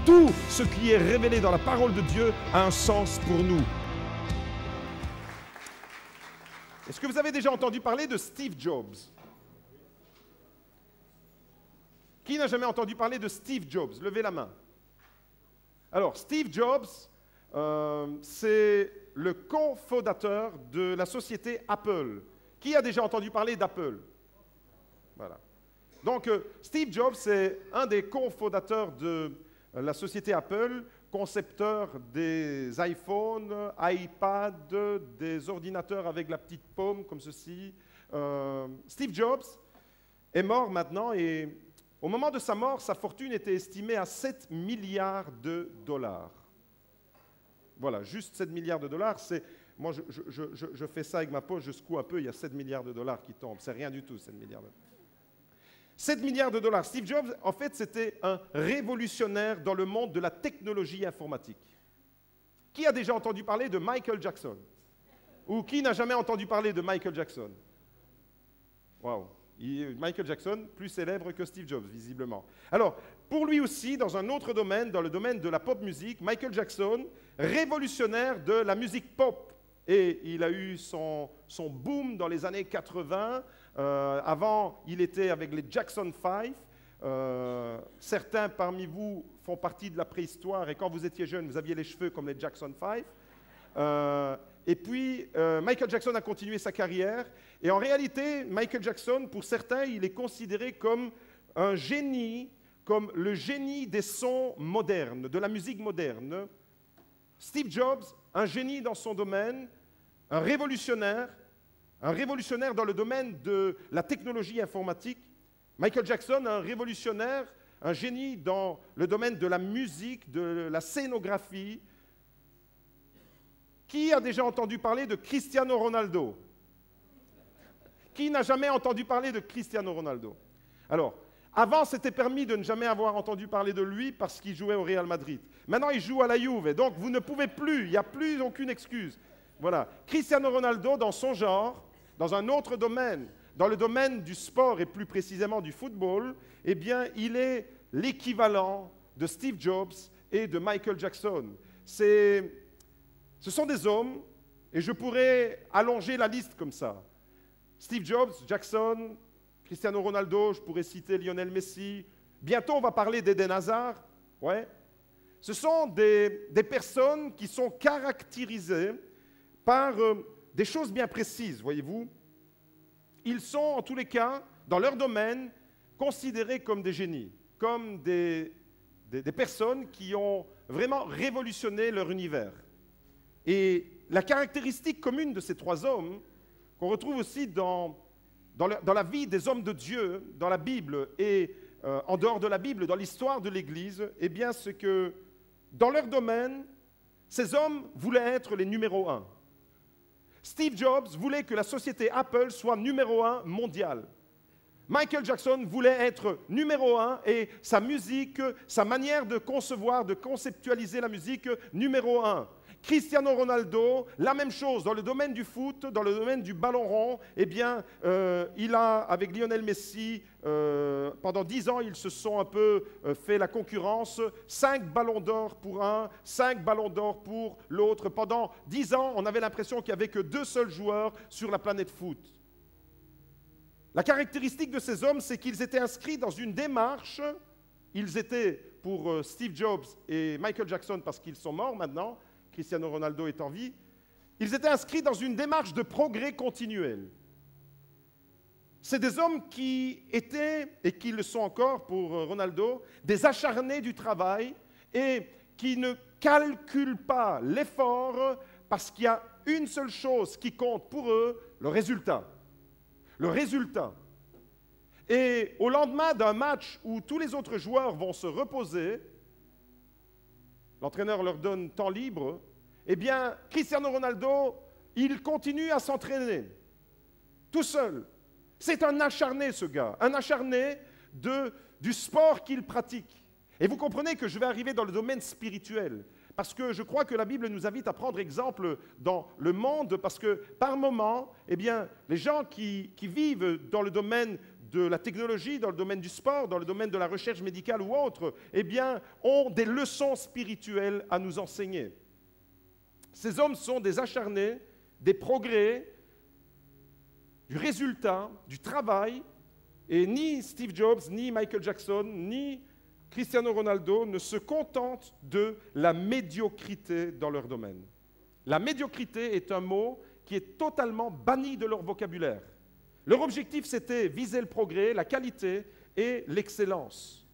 tout ce qui est révélé dans la parole de Dieu a un sens pour nous. Est-ce que vous avez déjà entendu parler de Steve Jobs? Qui n'a jamais entendu parler de Steve Jobs? Levez la main. Alors, Steve Jobs, c'est le cofondateur de la société Apple. Qui a déjà entendu parler d'Apple? Voilà. Donc, Steve Jobs, c'est un des cofondateurs de la société Apple, concepteur des iPhones, iPad, des ordinateurs avec la petite paume comme ceci. Steve Jobs est mort maintenant et au moment de sa mort, sa fortune était estimée à 7 milliards de dollars. Voilà, juste 7 milliards de dollars. Moi, je fais ça avec ma poche, je secoue un peu, il y a 7 milliards de dollars qui tombent. C'est rien du tout, 7 milliards de dollars. 7 milliards de dollars. Steve Jobs, en fait, c'était un révolutionnaire dans le monde de la technologie informatique. Qui a déjà entendu parler de Michael Jackson? Ou qui n'a jamais entendu parler de Michael Jackson? Waouh! Michael Jackson, plus célèbre que Steve Jobs, visiblement. Alors, pour lui aussi, dans un autre domaine, dans le domaine de la pop musique, Michael Jackson, révolutionnaire de la musique pop. Et il a eu son boom dans les années 80. Avant, il était avec les Jackson 5. Certains parmi vous font partie de la préhistoire et quand vous étiez jeune, vous aviez les cheveux comme les Jackson 5. Et puis, Michael Jackson a continué sa carrière. Et en réalité, Michael Jackson, pour certains, il est considéré comme un génie, comme le génie des sons modernes, de la musique moderne. Steve Jobs, un génie dans son domaine, un révolutionnaire dans le domaine de la technologie informatique. Michael Jackson, un révolutionnaire, un génie dans le domaine de la musique, de la scénographie. Qui a déjà entendu parler de Cristiano Ronaldo? Qui n'a jamais entendu parler de Cristiano Ronaldo? Alors, avant, c'était permis de ne jamais avoir entendu parler de lui parce qu'il jouait au Real Madrid. Maintenant, il joue à la Juve, donc vous ne pouvez plus, il n'y a plus aucune excuse. Voilà. Cristiano Ronaldo, dans son genre, dans un autre domaine, dans le domaine du sport et plus précisément du football, eh bien, il est l'équivalent de Steve Jobs et de Michael Jackson. Ce sont des hommes, et je pourrais allonger la liste comme ça. Steve Jobs, Jackson, Cristiano Ronaldo, je pourrais citer Lionel Messi. Bientôt, on va parler d'Eden Hazard. Ouais. Ce sont des personnes qui sont caractérisées par des choses bien précises, voyez-vous. Ils sont, en tous les cas, dans leur domaine, considérés comme des génies, comme des personnes qui ont vraiment révolutionné leur univers. Et la caractéristique commune de ces trois hommes, qu'on retrouve aussi dans la vie des hommes de Dieu, dans la Bible et en dehors de la Bible, dans l'histoire de l'Église, eh bien, c'est que dans leur domaine, ces hommes voulaient être les numéros 1. Steve Jobs voulait que la société Apple soit numéro 1 mondial. Michael Jackson voulait être numéro 1 et sa musique, sa manière de concevoir, de conceptualiser la musique, numéro 1. Cristiano Ronaldo, la même chose, dans le domaine du foot, dans le domaine du ballon rond, eh bien, il a, avec Lionel Messi, pendant 10 ans, ils se sont un peu fait la concurrence, 5 ballons d'or pour un, 5 ballons d'or pour l'autre. Pendant 10 ans, on avait l'impression qu'il n'y avait que 2 seuls joueurs sur la planète foot. La caractéristique de ces hommes, c'est qu'ils étaient inscrits dans une démarche, ils étaient, pour Steve Jobs et Michael Jackson, parce qu'ils sont morts maintenant, Cristiano Ronaldo est en vie, ils étaient inscrits dans une démarche de progrès continuel. C'est des hommes qui étaient, et qui le sont encore pour Ronaldo, des acharnés du travail et qui ne calculent pas l'effort parce qu'il y a une seule chose qui compte pour eux, le résultat. Le résultat. Et au lendemain d'un match où tous les autres joueurs vont se reposer, l'entraîneur leur donne temps libre, eh bien, Cristiano Ronaldo, il continue à s'entraîner, tout seul. C'est un acharné, ce gars, un acharné du sport qu'il pratique. Et vous comprenez que je vais arriver dans le domaine spirituel, parce que je crois que la Bible nous invite à prendre exemple dans le monde, parce que par moment, eh bien, les gens qui vivent dans le domaine de la technologie, dans le domaine du sport, dans le domaine de la recherche médicale ou autre, eh bien, ont des leçons spirituelles à nous enseigner. Ces hommes sont des acharnés, des progrès, du résultat, du travail, et ni Steve Jobs, ni Michael Jackson, ni Cristiano Ronaldo ne se contentent de la médiocrité dans leur domaine. La médiocrité est un mot qui est totalement banni de leur vocabulaire. Leur objectif, c'était viser le progrès, la qualité et l'excellence.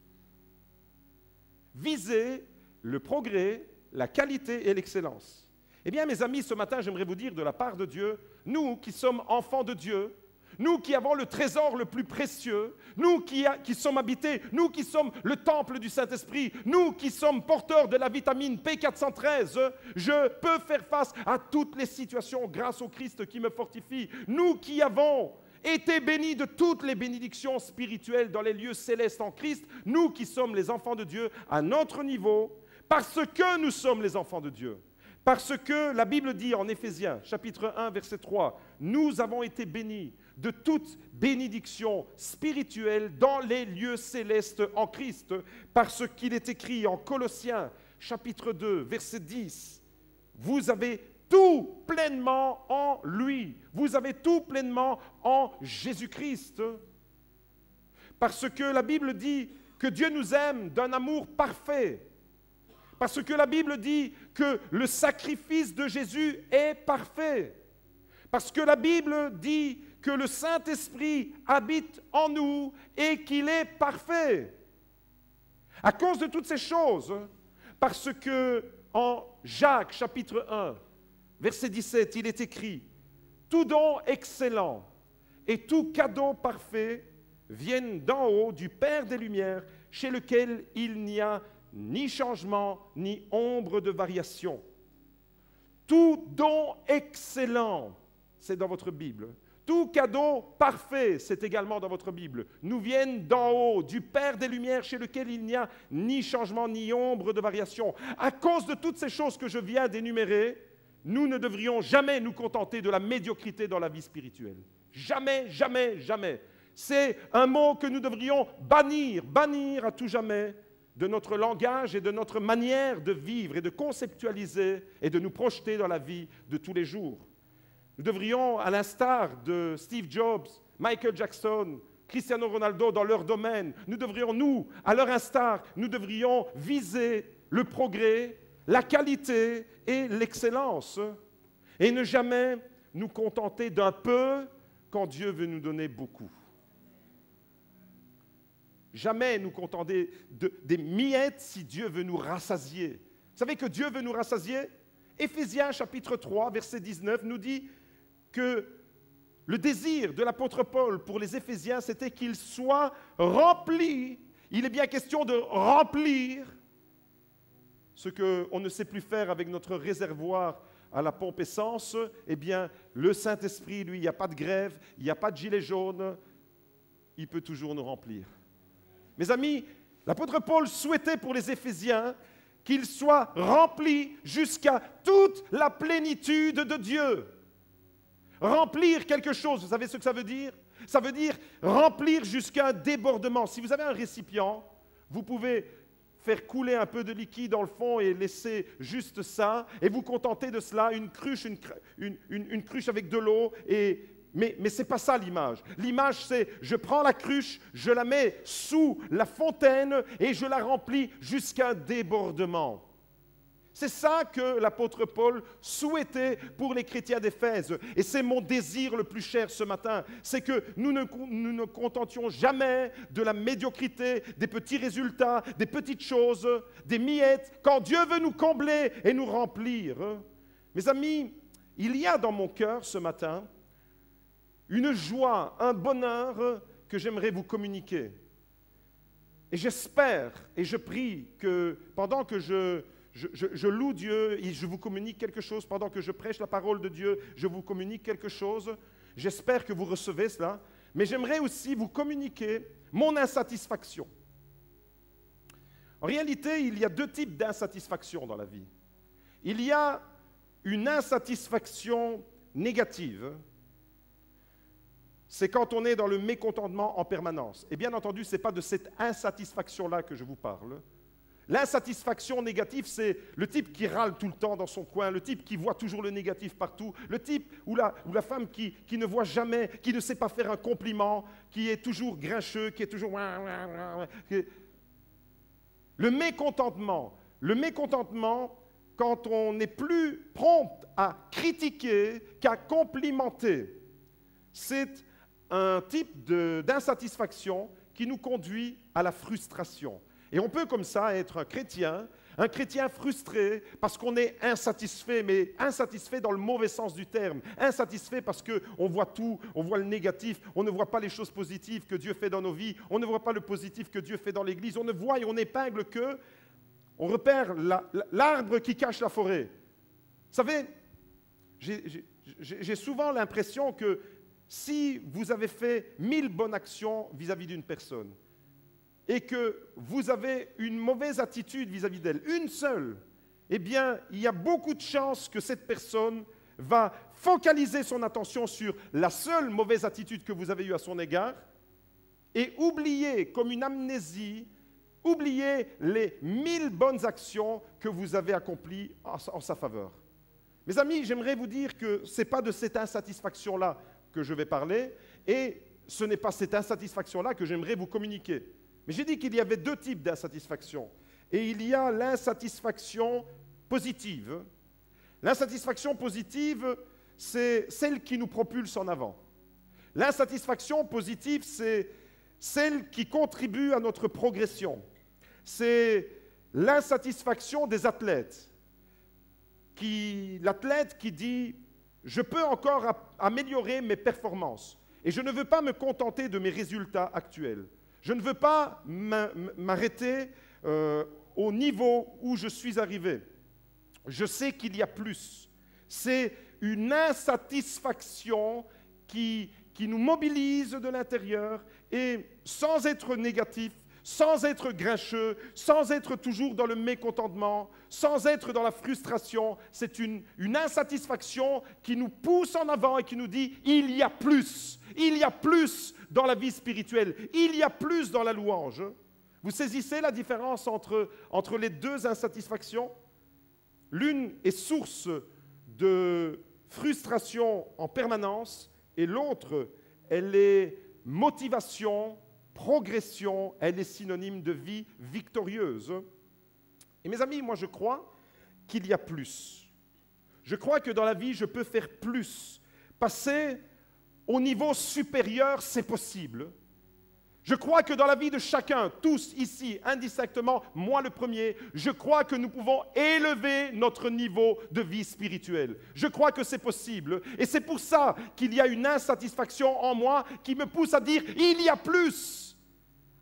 Viser le progrès, la qualité et l'excellence. Eh bien, mes amis, ce matin, j'aimerais vous dire de la part de Dieu, nous qui sommes enfants de Dieu, nous qui avons le trésor le plus précieux, nous qui sommes habités, nous qui sommes le temple du Saint-Esprit, nous qui sommes porteurs de la vitamine P413, je peux faire face à toutes les situations grâce au Christ qui me fortifie. Nous qui avons été bénis de toutes les bénédictions spirituelles dans les lieux célestes en Christ, nous qui sommes les enfants de Dieu à notre niveau, parce que nous sommes les enfants de Dieu. Parce que la Bible dit en Éphésiens, chapitre 1, verset 3, « Nous avons été bénis de toute bénédiction spirituelle dans les lieux célestes en Christ, parce qu'il est écrit en Colossiens, chapitre 2, verset 10, « Vous avez tout pleinement en lui. Vous avez tout pleinement en Jésus-Christ. » Parce que la Bible dit que Dieu nous aime d'un amour parfait. Parce que la Bible dit que le sacrifice de Jésus est parfait. Parce que la Bible dit que le Saint-Esprit habite en nous et qu'il est parfait. À cause de toutes ces choses, parce que en Jacques chapitre 1, verset 17, il est écrit « Tout don excellent et tout cadeau parfait viennent d'en haut du Père des Lumières, chez lequel il n'y a ni changement, ni ombre de variation. » Tout don excellent, c'est dans votre Bible. Tout cadeau parfait, c'est également dans votre Bible, nous viennent d'en haut, du Père des Lumières, chez lequel il n'y a ni changement, ni ombre de variation. À cause de toutes ces choses que je viens d'énumérer, nous ne devrions jamais nous contenter de la médiocrité dans la vie spirituelle. Jamais, jamais, jamais. C'est un mot que nous devrions bannir à tout jamais de notre langage et de notre manière de vivre et de conceptualiser et de nous projeter dans la vie de tous les jours. Nous devrions, à l'instar de Steve Jobs, Michael Jackson, Cristiano Ronaldo dans leur domaine, à leur instar, nous devrions viser le progrès, la qualité et l'excellence et ne jamais nous contenter d'un peu quand Dieu veut nous donner beaucoup. Jamais nous contenter des miettes si Dieu veut nous rassasier. Vous savez que Dieu veut nous rassasier? Éphésiens chapitre 3, verset 19 nous dit que le désir de l'apôtre Paul pour les Éphésiens, c'était qu'ils soient remplis. Il est bien question de remplir ce qu'on ne sait plus faire avec notre réservoir à la pompe essence. Eh bien, le Saint-Esprit, lui, il n'y a pas de grève, il n'y a pas de gilet jaune, il peut toujours nous remplir. Mes amis, l'apôtre Paul souhaitait pour les Éphésiens qu'ils soient remplis jusqu'à toute la plénitude de Dieu. Remplir quelque chose, vous savez ce que ça veut dire? Ça veut dire remplir jusqu'à un débordement. Si vous avez un récipient, vous pouvez faire couler un peu de liquide dans le fond et laisser juste ça, et vous contenter de cela, une cruche avec de l'eau, mais ce n'est pas ça l'image. L'image, c'est je prends la cruche, je la mets sous la fontaine et je la remplis jusqu'à un débordement. C'est ça que l'apôtre Paul souhaitait pour les chrétiens d'Éphèse. Et c'est mon désir le plus cher ce matin. C'est que nous ne contentions jamais de la médiocrité, des petits résultats, des petites choses, des miettes, quand Dieu veut nous combler et nous remplir. Mes amis, il y a dans mon cœur ce matin une joie, un bonheur que j'aimerais vous communiquer. Et j'espère et je prie que pendant que je loue Dieu et je vous communique quelque chose, pendant que je prêche la parole de Dieu, je vous communique quelque chose. J'espère que vous recevez cela. Mais j'aimerais aussi vous communiquer mon insatisfaction. En réalité, il y a deux types d'insatisfaction dans la vie. Il y a une insatisfaction négative. c'est quand on est dans le mécontentement en permanence. Et bien entendu, ce n'est pas de cette insatisfaction-là que je vous parle. L'insatisfaction négative, c'est le type qui râle tout le temps dans son coin, le type qui voit toujours le négatif partout, le type ou la femme qui ne voit jamais, qui ne sait pas faire un compliment, qui est toujours grincheux, qui est toujours... Le mécontentement, quand on n'est plus prompt à critiquer qu'à complimenter, c'est un type d'insatisfaction qui nous conduit à la frustration. Et on peut comme ça être un chrétien frustré parce qu'on est insatisfait, mais insatisfait dans le mauvais sens du terme. Insatisfait parce qu'on voit tout, on voit le négatif, on ne voit pas les choses positives que Dieu fait dans nos vies, on ne voit pas le positif que Dieu fait dans l'Église, on ne voit et on épingle que, on repère l'arbre qui cache la forêt. Vous savez, j'ai souvent l'impression que si vous avez fait 1000 bonnes actions vis-à-vis d'une personne, et que vous avez une mauvaise attitude vis-à-vis d'elle, une seule, eh bien, il y a beaucoup de chances que cette personne va focaliser son attention sur la seule mauvaise attitude que vous avez eue à son égard et oublier, comme une amnésie, oublier les 1000 bonnes actions que vous avez accomplies en sa faveur. Mes amis, j'aimerais vous dire que ce n'est pas de cette insatisfaction-là que je vais parler et ce n'est pas cette insatisfaction-là que j'aimerais vous communiquer. Mais j'ai dit qu'il y avait deux types d'insatisfaction. Et il y a l'insatisfaction positive. L'insatisfaction positive, c'est celle qui nous propulse en avant. L'insatisfaction positive, c'est celle qui contribue à notre progression. C'est l'insatisfaction des athlètes. L'athlète qui dit « Je peux encore améliorer mes performances et je ne veux pas me contenter de mes résultats actuels. » Je ne veux pas m'arrêter au niveau où je suis arrivé. Je sais qu'il y a plus. C'est une insatisfaction qui nous mobilise de l'intérieur et sans être négatif, sans être grincheux, sans être toujours dans le mécontentement, sans être dans la frustration, c'est une insatisfaction qui nous pousse en avant et qui nous dit « il y a plus ». Il y a plus dans la vie spirituelle, il y a plus dans la louange. Vous saisissez la différence entre les deux insatisfactions? L'une est source de frustration en permanence et l'autre, elle est motivation, progression, elle est synonyme de vie victorieuse. Et mes amis, moi je crois qu'il y a plus. Je crois que dans la vie, je peux faire plus, passer au niveau supérieur, c'est possible. Je crois que dans la vie de chacun, tous ici, indistinctement, moi le premier, je crois que nous pouvons élever notre niveau de vie spirituelle. Je crois que c'est possible. Et c'est pour ça qu'il y a une insatisfaction en moi qui me pousse à dire « il y a plus ».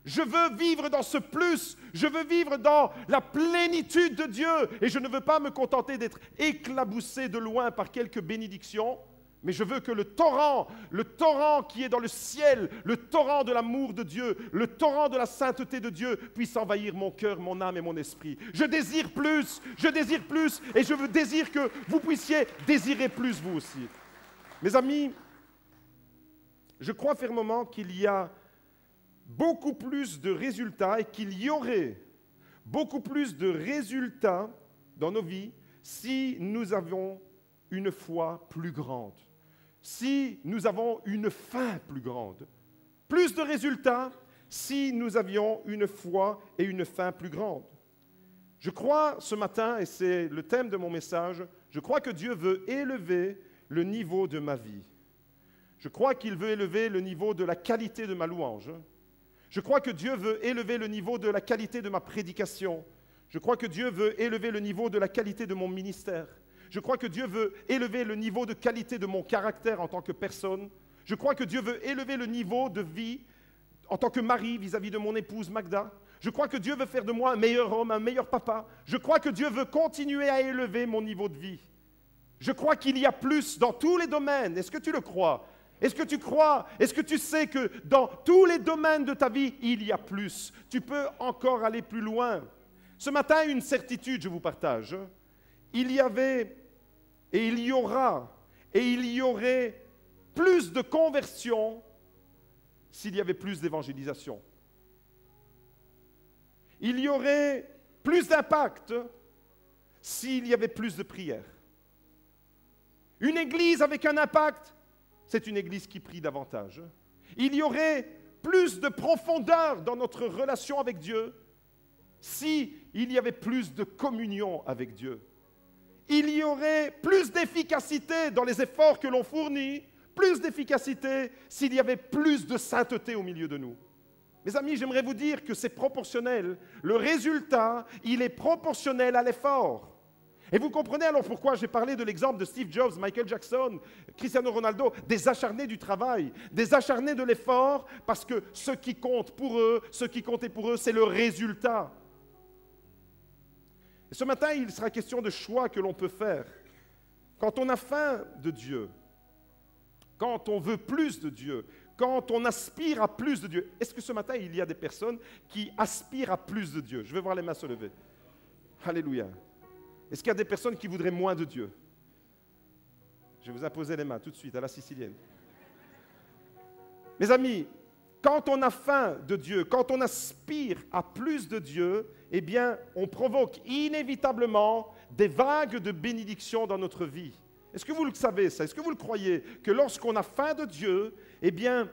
Je veux vivre dans ce plus, je veux vivre dans la plénitude de Dieu. Et je ne veux pas me contenter d'être éclaboussé de loin par quelques bénédictions. Mais je veux que le torrent qui est dans le ciel, le torrent de l'amour de Dieu, le torrent de la sainteté de Dieu puisse envahir mon cœur, mon âme et mon esprit. Je désire plus et je désire que vous puissiez désirer plus vous aussi. Mes amis, je crois fermement qu'il y a beaucoup plus de résultats et qu'il y aurait beaucoup plus de résultats dans nos vies si nous avions une foi plus grande. Si nous avons une faim plus grande, plus de résultats si nous avions une foi et une faim plus grande. Je crois ce matin, et c'est le thème de mon message, je crois que Dieu veut élever le niveau de ma vie. Je crois qu'il veut élever le niveau de la qualité de ma louange. Je crois que Dieu veut élever le niveau de la qualité de ma prédication. Je crois que Dieu veut élever le niveau de la qualité de mon ministère. Je crois que Dieu veut élever le niveau de qualité de mon caractère en tant que personne. Je crois que Dieu veut élever le niveau de vie en tant que mari vis-à-vis de mon épouse Magda. Je crois que Dieu veut faire de moi un meilleur homme, un meilleur papa. Je crois que Dieu veut continuer à élever mon niveau de vie. Je crois qu'il y a plus dans tous les domaines. Est-ce que tu le crois? Est-ce que tu crois? Est-ce que tu sais que dans tous les domaines de ta vie, il y a plus? Tu peux encore aller plus loin. Ce matin, une certitude, je vous partage. Il y avait et il y aura et il y aurait plus de conversions s'il y avait plus d'évangélisation. Il y aurait plus d'impact s'il y avait plus de prières. Une église avec un impact, c'est une église qui prie davantage. Il y aurait plus de profondeur dans notre relation avec Dieu s'il y avait plus de communion avec Dieu. Il y aurait plus d'efficacité dans les efforts que l'on fournit, plus d'efficacité s'il y avait plus de sainteté au milieu de nous. Mes amis, j'aimerais vous dire que c'est proportionnel. Le résultat, il est proportionnel à l'effort. Et vous comprenez alors pourquoi j'ai parlé de l'exemple de Steve Jobs, Michael Jackson, Cristiano Ronaldo, des acharnés du travail, des acharnés de l'effort, parce que ce qui compte pour eux, ce qui comptait pour eux, c'est le résultat. Et ce matin, il sera question de choix que l'on peut faire. Quand on a faim de Dieu, quand on veut plus de Dieu, quand on aspire à plus de Dieu. Est-ce que ce matin, il y a des personnes qui aspirent à plus de Dieu? Je vais voir les mains se lever. Alléluia. Est-ce qu'il y a des personnes qui voudraient moins de Dieu? Je vais vous imposer les mains tout de suite à la sicilienne. Mes amis, quand on a faim de Dieu, quand on aspire à plus de Dieu, eh bien, on provoque inévitablement des vagues de bénédiction dans notre vie. Est-ce que vous le savez ça? Est-ce que vous le croyez? Que lorsqu'on a faim de Dieu, eh bien,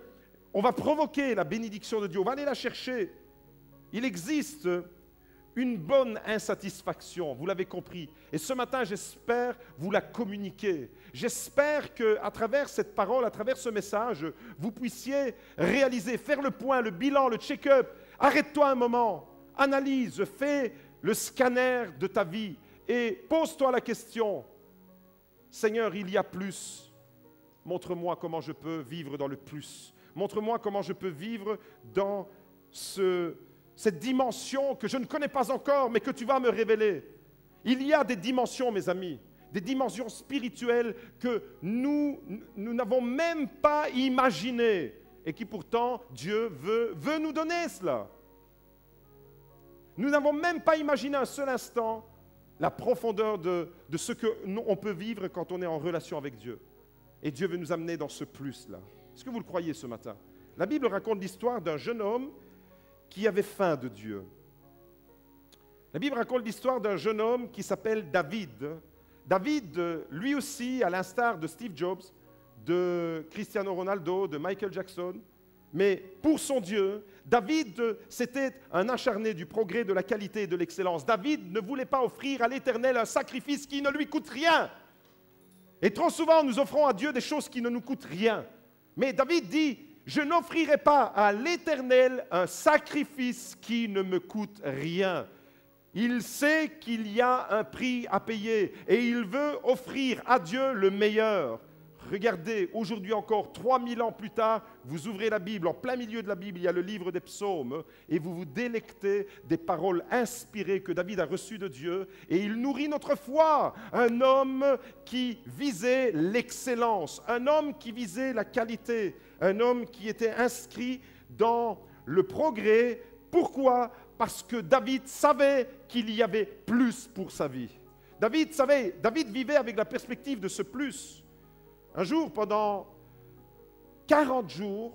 on va provoquer la bénédiction de Dieu, on va aller la chercher. Il existe une bonne insatisfaction, vous l'avez compris. Et ce matin, j'espère vous la communiquer. J'espère qu'à travers cette parole, à travers ce message, vous puissiez réaliser, faire le point, le bilan, le check-up. Arrête-toi un moment, analyse, fais le scanner de ta vie et pose-toi la question. Seigneur, il y a plus. Montre-moi comment je peux vivre dans le plus. Montre-moi comment je peux vivre dans cette dimension que je ne connais pas encore, mais que tu vas me révéler. Il y a des dimensions, mes amis, des dimensions spirituelles que nous n'avons même pas imaginées et qui pourtant Dieu veut nous donner cela. Nous n'avons même pas imaginé un seul instant la profondeur de ce qu'on peut vivre quand on est en relation avec Dieu. Et Dieu veut nous amener dans ce plus-là. Est-ce que vous le croyez ce matin? La Bible raconte l'histoire d'un jeune homme qui avait faim de Dieu. La Bible raconte l'histoire d'un jeune homme qui s'appelle David. David, lui aussi, à l'instar de Steve Jobs, de Cristiano Ronaldo, de Michael Jackson, mais pour son Dieu, David, c'était un acharné du progrès, de la qualité et de l'excellence. David ne voulait pas offrir à l'Éternel un sacrifice qui ne lui coûte rien. Et trop souvent, nous offrons à Dieu des choses qui ne nous coûtent rien. Mais David dit, je n'offrirai pas à l'Éternel un sacrifice qui ne me coûte rien. Il sait qu'il y a un prix à payer et il veut offrir à Dieu le meilleur. Regardez, aujourd'hui encore, 3000 ans plus tard, vous ouvrez la Bible, en plein milieu de la Bible, il y a le livre des psaumes, et vous vous délectez des paroles inspirées que David a reçues de Dieu, et il nourrit notre foi. Un homme qui visait l'excellence, un homme qui visait la qualité, un homme qui était inscrit dans le progrès. Pourquoi? Parce que David savait qu'il y avait plus pour sa vie. David vivait avec la perspective de ce plus. Un jour, pendant 40 jours,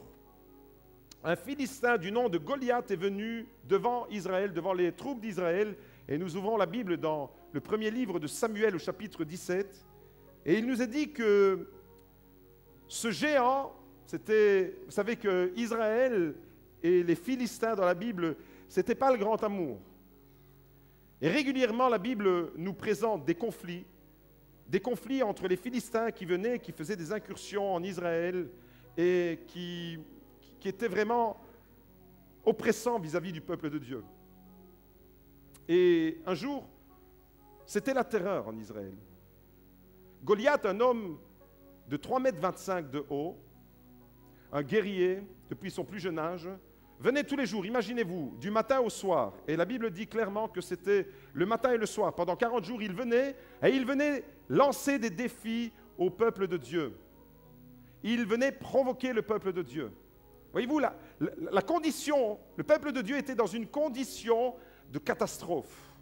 un Philistin du nom de Goliath est venu devant Israël, devant les troupes d'Israël, et nous ouvrons la Bible dans le premier livre de Samuel au chapitre 17, et il nous est dit que ce géant, vous savez que Israël et les Philistins dans la Bible, ce n'était pas le grand amour. Et régulièrement, la Bible nous présente des conflits entre les Philistins qui venaient, qui faisaient des incursions en Israël et qui étaient vraiment oppressants vis-à-vis du peuple de Dieu. Et un jour, c'était la terreur en Israël. Goliath, un homme de 3,25 m de haut, un guerrier depuis son plus jeune âge, venait tous les jours, imaginez-vous, du matin au soir. Et la Bible dit clairement que c'était le matin et le soir. Pendant 40 jours, il venait lancer des défis au peuple de Dieu. Il venait provoquer le peuple de Dieu. Voyez-vous, la condition, le peuple de Dieu était dans une condition de catastrophe.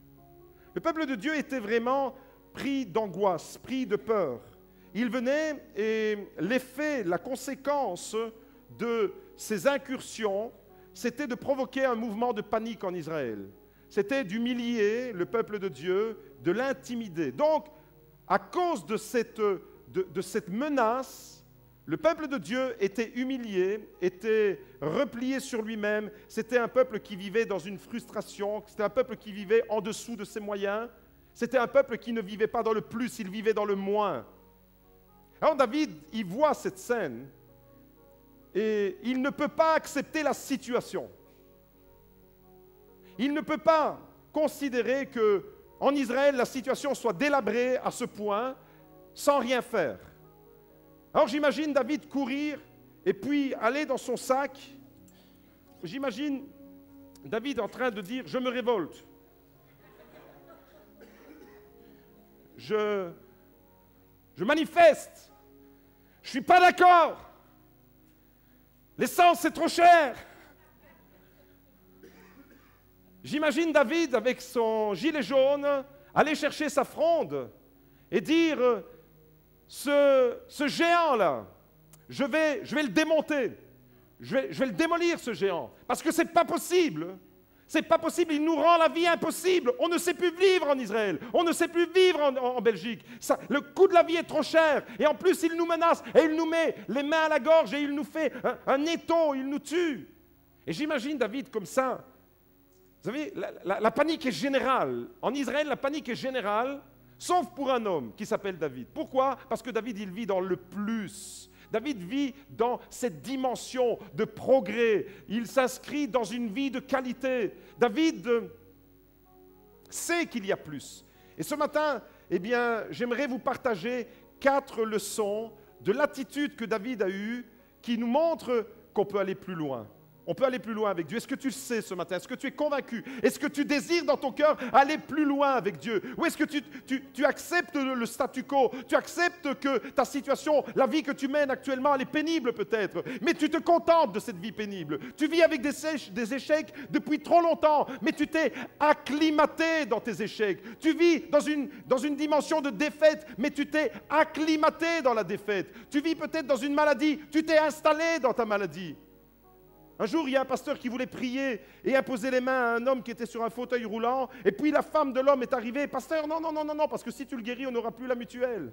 Le peuple de Dieu était vraiment pris d'angoisse, pris de peur. Il venait et l'effet, la conséquence de ces incursions, c'était de provoquer un mouvement de panique en Israël. C'était d'humilier le peuple de Dieu, de l'intimider. Donc, à cause de cette menace, le peuple de Dieu était humilié, était replié sur lui-même. C'était un peuple qui vivait dans une frustration, c'était un peuple qui vivait en dessous de ses moyens. C'était un peuple qui ne vivait pas dans le plus, il vivait dans le moins. Alors David, il voit cette scène et il ne peut pas accepter la situation. Il ne peut pas considérer qu'en Israël, la situation soit délabrée à ce point sans rien faire. Alors j'imagine David courir et puis aller dans son sac. J'imagine David en train de dire « Je me révolte. Je manifeste. Je ne suis pas d'accord. L'essence c'est trop cher. » J'imagine David avec son gilet jaune aller chercher sa fronde et dire ce géant-là, je vais le démonter. Je vais le démolir, ce géant. Parce que ce n'est pas possible. C'est pas possible, il nous rend la vie impossible. On ne sait plus vivre en Israël, on ne sait plus vivre en Belgique. Le coût de la vie est trop cher. Et en plus, il nous menace et il nous met les mains à la gorge et il nous fait un étau, il nous tue. Et j'imagine David comme ça. Vous savez, la panique est générale. En Israël, la panique est générale, sauf pour un homme qui s'appelle David. Pourquoi? Parce que David, il vit dans le plus. David vit dans cette dimension de progrès. Il s'inscrit dans une vie de qualité. David sait qu'il y a plus. Et ce matin, eh bien, j'aimerais vous partager 4 leçons de l'attitude que David a eue qui nous montrent qu'on peut aller plus loin. On peut aller plus loin avec Dieu. Est-ce que tu le sais ce matin? Est-ce que tu es convaincu? Est-ce que tu désires dans ton cœur aller plus loin avec Dieu? Ou est-ce que tu acceptes le statu quo? Tu acceptes que ta situation, la vie que tu mènes actuellement, elle est pénible peut-être, mais tu te contentes de cette vie pénible. Tu vis avec des échecs depuis trop longtemps, mais tu t'es acclimaté dans tes échecs. Tu vis dans une dimension de défaite, mais tu t'es acclimaté dans la défaite. Tu vis peut-être dans une maladie, tu t'es installé dans ta maladie. Un jour, il y a un pasteur qui voulait prier et imposer les mains à un homme qui était sur un fauteuil roulant. Et puis la femme de l'homme est arrivée. Pasteur, non, parce que si tu le guéris, on n'aura plus la mutuelle.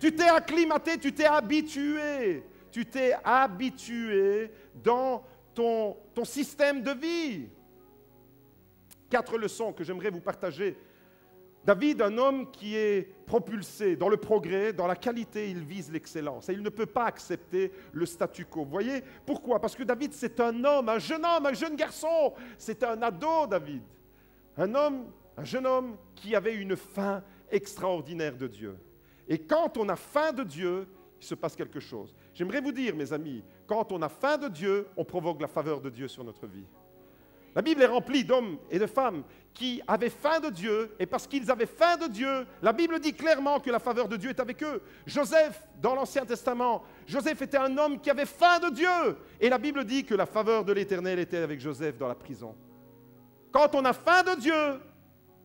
Tu t'es acclimaté, tu t'es habitué. Tu t'es habitué dans ton système de vie. 4 leçons que j'aimerais vous partager. David, un homme qui est propulsé dans le progrès, dans la qualité, il vise l'excellence. Et il ne peut pas accepter le statu quo. Vous voyez pourquoi? Parce que David, c'est un homme, un jeune garçon. C'est un ado, David. Un jeune homme qui avait une faim extraordinaire de Dieu. Et quand on a faim de Dieu, il se passe quelque chose. J'aimerais vous dire, mes amis, quand on a faim de Dieu, on provoque la faveur de Dieu sur notre vie. La Bible est remplie d'hommes et de femmes qui avaient faim de Dieu, et parce qu'ils avaient faim de Dieu, la Bible dit clairement que la faveur de Dieu est avec eux. Joseph, dans l'Ancien Testament, Joseph était un homme qui avait faim de Dieu, et la Bible dit que la faveur de l'Éternel était avec Joseph dans la prison. Quand on a faim de Dieu,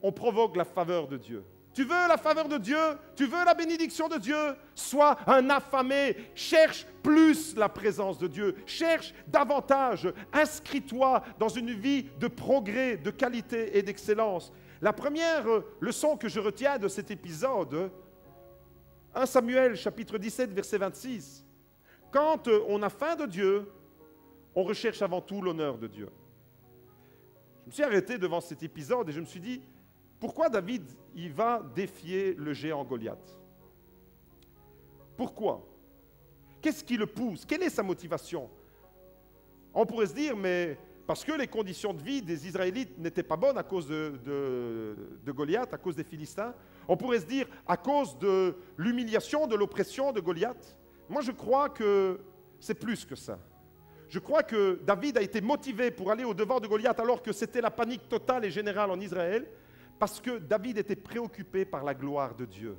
on provoque la faveur de Dieu. Tu veux la faveur de Dieu? Tu veux la bénédiction de Dieu? Sois un affamé. Cherche plus la présence de Dieu. Cherche davantage. Inscris-toi dans une vie de progrès, de qualité et d'excellence. La première leçon que je retiens de cet épisode, 1 Samuel chapitre 17, verset 26. Quand on a faim de Dieu, on recherche avant tout l'honneur de Dieu. Je me suis arrêté devant cet épisode et je me suis dit, pourquoi David, il va défier le géant Goliath? Pourquoi? Qu'est-ce qui le pousse? Quelle est sa motivation? On pourrait se dire, mais parce que les conditions de vie des Israélites n'étaient pas bonnes à cause de Goliath, à cause des Philistins. On pourrait se dire, à cause de l'humiliation, de l'oppression de Goliath. Moi, je crois que c'est plus que ça. Je crois que David a été motivé pour aller au-devant de Goliath alors que c'était la panique totale et générale en Israël. Parce que David était préoccupé par la gloire de Dieu.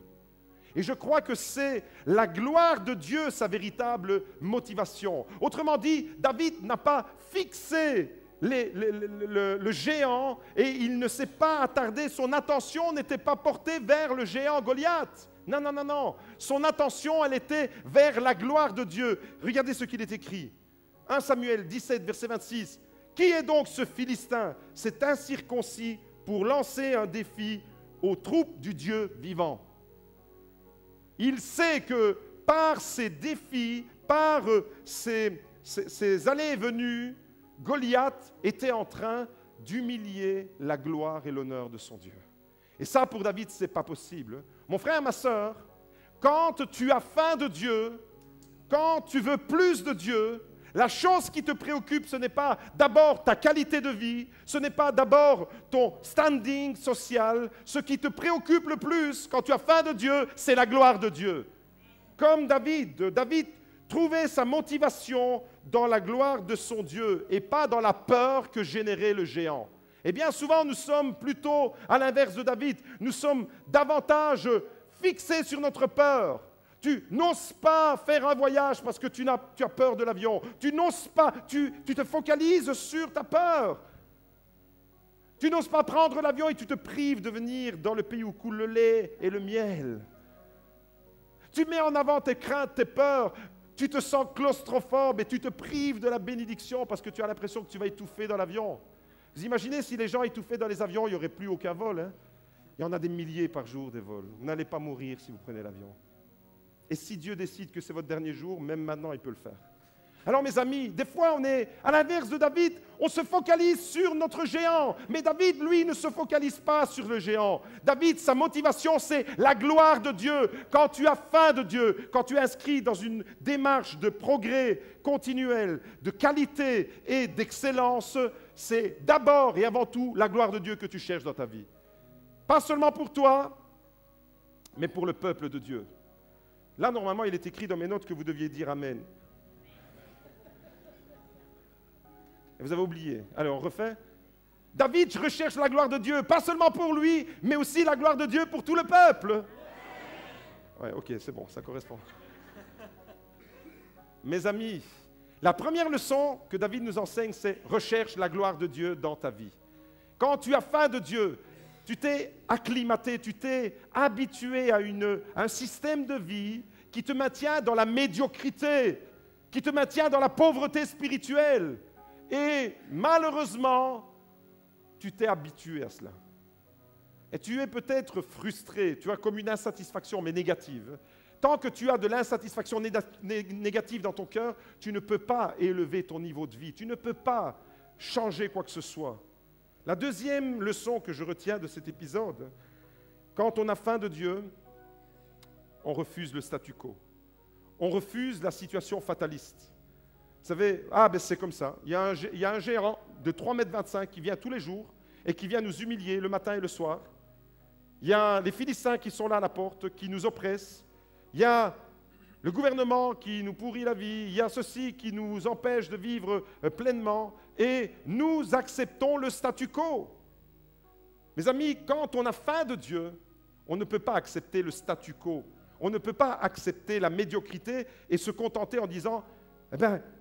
Et je crois que c'est la gloire de Dieu sa véritable motivation. Autrement dit, David n'a pas fixé le géant et il ne s'est pas attardé, son attention n'était pas portée vers le géant Goliath. Non, non, non, non. Son attention, elle était vers la gloire de Dieu. Regardez ce qu'il est écrit. 1 Samuel 17, verset 26. Qui est donc ce Philistin, cet incirconcis, pour lancer un défi aux troupes du Dieu vivant? Il sait que par ces défis, par ces allées et venues, Goliath était en train d'humilier la gloire et l'honneur de son Dieu. Et ça, pour David, ce n'est pas possible. Mon frère, ma sœur, quand tu as faim de Dieu, quand tu veux plus de Dieu, la chose qui te préoccupe, ce n'est pas d'abord ta qualité de vie, ce n'est pas d'abord ton standing social. Ce qui te préoccupe le plus quand tu as faim de Dieu, c'est la gloire de Dieu. Comme David trouvait sa motivation dans la gloire de son Dieu et pas dans la peur que générait le géant. Et bien souvent, nous sommes plutôt à l'inverse de David. Nous sommes davantage fixés sur notre peur. Tu n'oses pas faire un voyage parce que tu as peur de l'avion. Tu n'oses pas, tu te focalises sur ta peur. Tu n'oses pas prendre l'avion et tu te prives de venir dans le pays où coule le lait et le miel. Tu mets en avant tes craintes, tes peurs. Tu te sens claustrophobe et tu te prives de la bénédiction parce que tu as l'impression que tu vas étouffer dans l'avion. Vous imaginez si les gens étouffaient dans les avions, il n'y aurait plus aucun vol. Hein? Il y en a des milliers par jour des vols. Vous n'allez pas mourir si vous prenez l'avion. Et si Dieu décide que c'est votre dernier jour, même maintenant, il peut le faire. Alors mes amis, des fois on est à l'inverse de David, on se focalise sur notre géant. Mais David, lui, ne se focalise pas sur le géant. David, sa motivation, c'est la gloire de Dieu. Quand tu as faim de Dieu, quand tu es inscrit dans une démarche de progrès continuel, de qualité et d'excellence, c'est d'abord et avant tout la gloire de Dieu que tu cherches dans ta vie. Pas seulement pour toi, mais pour le peuple de Dieu. Là, normalement, il est écrit dans mes notes que vous deviez dire Amen. Et vous avez oublié. Alors, on refait. David recherche la gloire de Dieu, pas seulement pour lui, mais aussi la gloire de Dieu pour tout le peuple. Ouais, ok, c'est bon, ça correspond. Mes amis, la première leçon que David nous enseigne, c'est recherche la gloire de Dieu dans ta vie. Quand tu as faim de Dieu, tu t'es acclimaté, tu t'es habitué à un système de vie qui te maintient dans la médiocrité, qui te maintient dans la pauvreté spirituelle. Et malheureusement, tu t'es habitué à cela. Et tu es peut-être frustré, tu as comme une insatisfaction, mais négative. Tant que tu as de l'insatisfaction négative dans ton cœur, tu ne peux pas élever ton niveau de vie, tu ne peux pas changer quoi que ce soit. La deuxième leçon que je retiens de cet épisode, quand on a faim de Dieu, on refuse le statu quo. On refuse la situation fataliste. Vous savez, c'est comme ça. Il y a un gérant de 3,25 m qui vient tous les jours et qui vient nous humilier le matin et le soir. Il y a les Philistins qui sont là à la porte, qui nous oppressent. Il y a le gouvernement qui nous pourrit la vie. Il y a ceci qui nous empêche de vivre pleinement. Et nous acceptons le statu quo. Mes amis, quand on a faim de Dieu, on ne peut pas accepter le statu quo. On ne peut pas accepter la médiocrité et se contenter en disant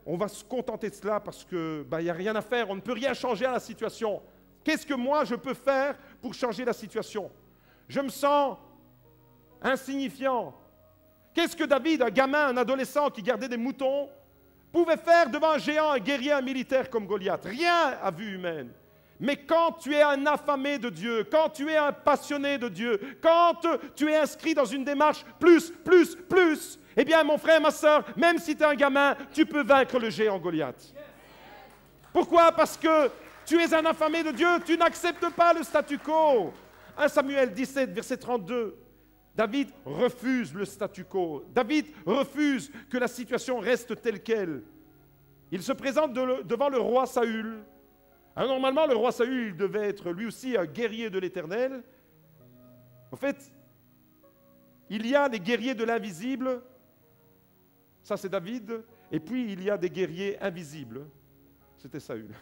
on va se contenter de cela parce qu'il n'y a rien à faire, on ne peut rien changer à la situation. Qu'est-ce que moi je peux faire pour changer la situation? Je me sens insignifiant. Qu'est-ce que David, un gamin, un adolescent qui gardait des moutons, pouvait faire devant un géant, un guerrier, un militaire comme Goliath? Rien à vue humaine. Mais quand tu es un affamé de Dieu, quand tu es un passionné de Dieu, quand tu es inscrit dans une démarche plus, eh bien mon frère, ma soeur, même si tu es un gamin, tu peux vaincre le géant Goliath. Pourquoi? Parce que tu es un affamé de Dieu, tu n'acceptes pas le statu quo. 1 Samuel 17, verset 32. David refuse le statu quo. David refuse que la situation reste telle qu'elle. Il se présente devant le roi Saül. Alors, normalement, le roi Saül, il devait être lui aussi un guerrier de l'Éternel. En fait, il y a des guerriers de l'invisible, ça c'est David, et puis il y a des guerriers invisibles, c'était Saül.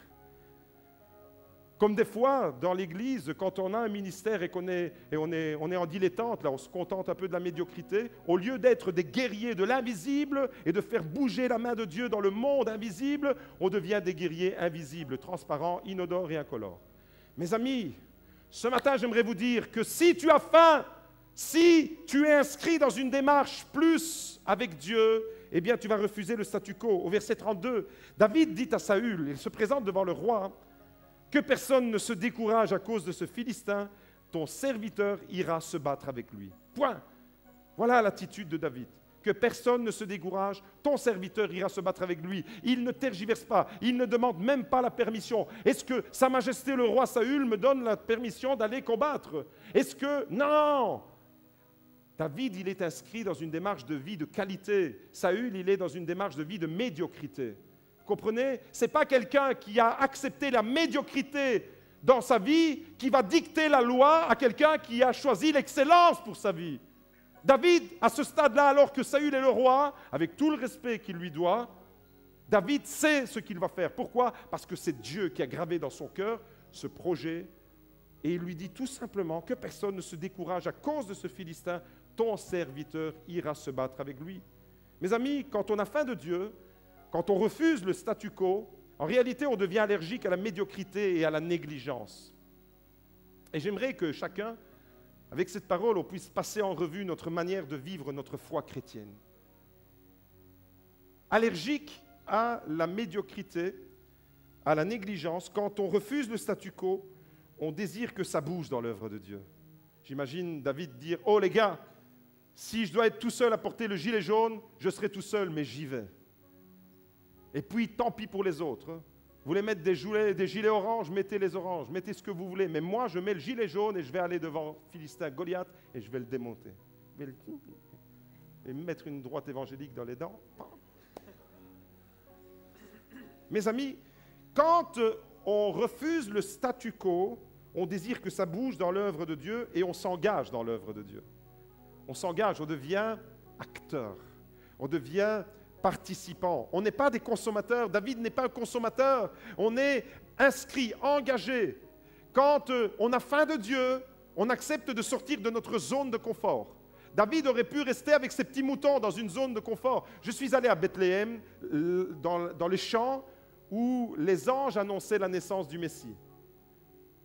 Comme des fois, dans l'Église, quand on a un ministère et on est en dilettante, là, on se contente un peu de la médiocrité, au lieu d'être des guerriers de l'invisible et de faire bouger la main de Dieu dans le monde invisible, on devient des guerriers invisibles, transparents, inodores et incolores. Mes amis, ce matin, j'aimerais vous dire que si tu as faim, si tu es inscrit dans une démarche plus avec Dieu, eh bien, tu vas refuser le statu quo. Au verset 32, David dit à Saül, il se présente devant le roi, que personne ne se décourage à cause de ce Philistin, ton serviteur ira se battre avec lui. Point. Voilà l'attitude de David. Que personne ne se décourage, ton serviteur ira se battre avec lui. Il ne tergiverse pas, il ne demande même pas la permission. Est-ce que Sa Majesté le roi Saül me donne la permission d'aller combattre? Est-ce que... Non! David, il est inscrit dans une démarche de vie de qualité. Saül, il est dans une démarche de vie de médiocrité. Vous comprenez? Ce n'est pas quelqu'un qui a accepté la médiocrité dans sa vie qui va dicter la loi à quelqu'un qui a choisi l'excellence pour sa vie. David, à ce stade-là, alors que Saül est le roi, avec tout le respect qu'il lui doit, David sait ce qu'il va faire. Pourquoi? Parce que c'est Dieu qui a gravé dans son cœur ce projet. Et il lui dit tout simplement que personne ne se décourage à cause de ce Philistin, ton serviteur ira se battre avec lui. Mes amis, quand on a faim de Dieu, quand on refuse le statu quo, en réalité, on devient allergique à la médiocrité et à la négligence. Et j'aimerais que chacun, avec cette parole, on puisse passer en revue notre manière de vivre notre foi chrétienne. Allergique à la médiocrité, à la négligence, quand on refuse le statu quo, on désire que ça bouge dans l'œuvre de Dieu. J'imagine David dire « Oh les gars, si je dois être tout seul à porter le gilet jaune, je serai tout seul, mais j'y vais. » Et puis, tant pis pour les autres. Vous voulez mettre des gilets oranges, mettez les oranges, mettez ce que vous voulez. Mais moi, je mets le gilet jaune et je vais aller devant Philistin Goliath et je vais le démonter. Et me mettre une droite évangélique dans les dents. Mes amis, quand on refuse le statu quo, on désire que ça bouge dans l'œuvre de Dieu et on s'engage dans l'œuvre de Dieu. On s'engage, on devient acteur, on devient participant. On n'est pas des consommateurs. David n'est pas un consommateur. On est inscrit, engagé. Quand on a faim de Dieu, on accepte de sortir de notre zone de confort. David aurait pu rester avec ses petits moutons dans une zone de confort. Je suis allé à Bethléem, dans les champs où les anges annonçaient la naissance du Messie.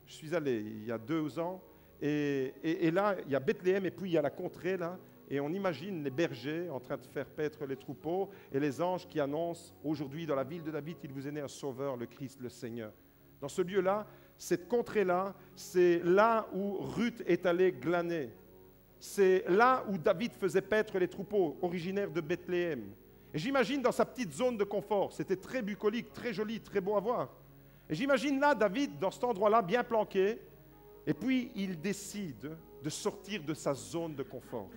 Je suis allé il y a 2 ans, et là, il y a Bethléem, et puis il y a la contrée, là, et on imagine les bergers en train de faire paître les troupeaux, et les anges qui annoncent, aujourd'hui, dans la ville de David, il vous est né un sauveur, le Christ, le Seigneur. Dans ce lieu-là, cette contrée-là, c'est là où Ruth est allée glaner. C'est là où David faisait paître les troupeaux, originaire de Bethléem. Et j'imagine dans sa petite zone de confort, c'était très bucolique, très joli, très beau à voir. Et j'imagine là David, dans cet endroit-là, bien planqué, et puis il décide de sortir de sa zone de confort.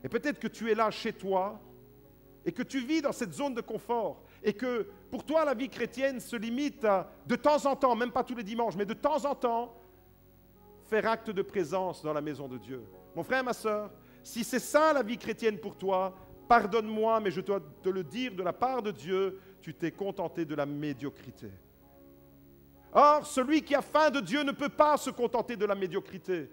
Et peut-être que tu es là chez toi, et que tu vis dans cette zone de confort, et que pour toi la vie chrétienne se limite à, de temps en temps, même pas tous les dimanches, mais de temps en temps, faire acte de présence dans la maison de Dieu. Mon frère, ma sœur, si c'est ça la vie chrétienne pour toi, pardonne-moi, mais je dois te le dire de la part de Dieu, tu t'es contenté de la médiocrité. Or, celui qui a faim de Dieu ne peut pas se contenter de la médiocrité.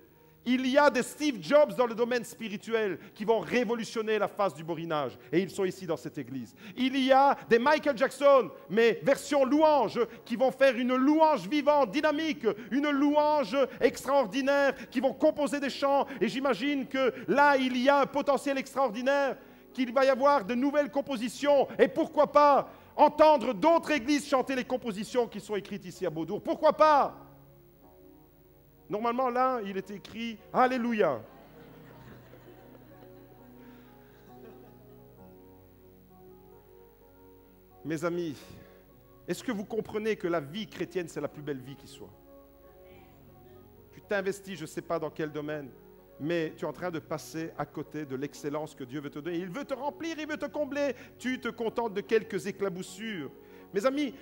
Il y a des Steve Jobs dans le domaine spirituel qui vont révolutionner la face du borinage. Et ils sont ici dans cette église. Il y a des Michael Jackson, mais version louange, qui vont faire une louange vivante, dynamique, une louange extraordinaire, qui vont composer des chants. Et j'imagine que là, il y a un potentiel extraordinaire, qu'il va y avoir de nouvelles compositions. Et pourquoi pas entendre d'autres églises chanter les compositions qui sont écrites ici à Beaudour? Pourquoi pas? Normalement, là, il est écrit « Alléluia ». Mes amis, est-ce que vous comprenez que la vie chrétienne, c'est la plus belle vie qui soit? Tu t'investis, je ne sais pas dans quel domaine, mais tu es en train de passer à côté de l'excellence que Dieu veut te donner. Il veut te remplir, il veut te combler. Tu te contentes de quelques éclaboussures. Mes amis,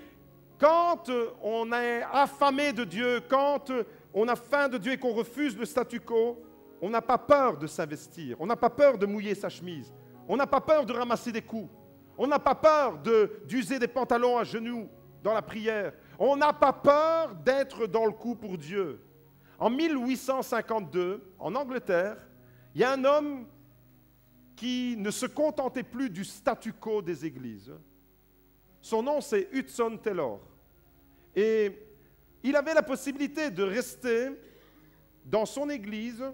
quand on est affamé de Dieu, quand on a faim de Dieu et qu'on refuse le statu quo, on n'a pas peur de s'investir, on n'a pas peur de mouiller sa chemise, on n'a pas peur de ramasser des coups, on n'a pas peur d'user des pantalons à genoux dans la prière, On n'a pas peur d'être dans le coup pour Dieu. En 1852, en Angleterre, il y a un homme qui ne se contentait plus du statu quo des églises. Son nom, c'est Hudson Taylor. Et il avait la possibilité de rester dans son église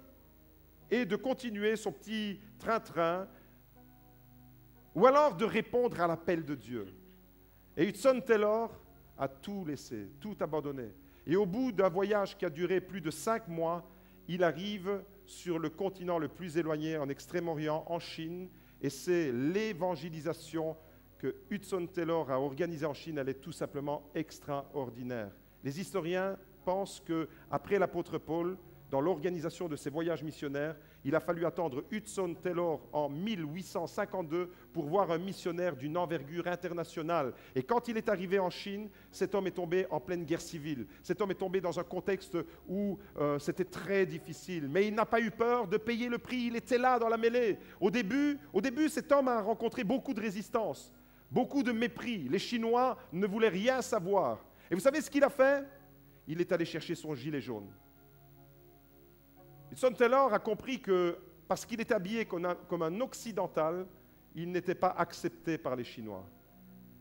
et de continuer son petit train-train, ou alors de répondre à l'appel de Dieu. Et Hudson Taylor a tout laissé, tout abandonné. Et au bout d'un voyage qui a duré plus de 5 mois, il arrive sur le continent le plus éloigné, en Extrême-Orient, en Chine, et c'est l'évangélisation que Hudson Taylor a organisée en Chine. Elle est tout simplement extraordinaire. Les historiens pensent qu'après l'apôtre Paul, dans l'organisation de ces voyages missionnaires, il a fallu attendre Hudson Taylor en 1852 pour voir un missionnaire d'une envergure internationale. Et quand il est arrivé en Chine, cet homme est tombé en pleine guerre civile. Cet homme est tombé dans un contexte où c'était très difficile. Mais il n'a pas eu peur de payer le prix. Il était là dans la mêlée. Au début, cet homme a rencontré beaucoup de résistance, beaucoup de mépris. Les Chinois ne voulaient rien savoir. Et vous savez ce qu'il a fait? Il est allé chercher son gilet jaune. Hudson Taylor a compris que parce qu'il était habillé comme un occidental, il n'était pas accepté par les Chinois.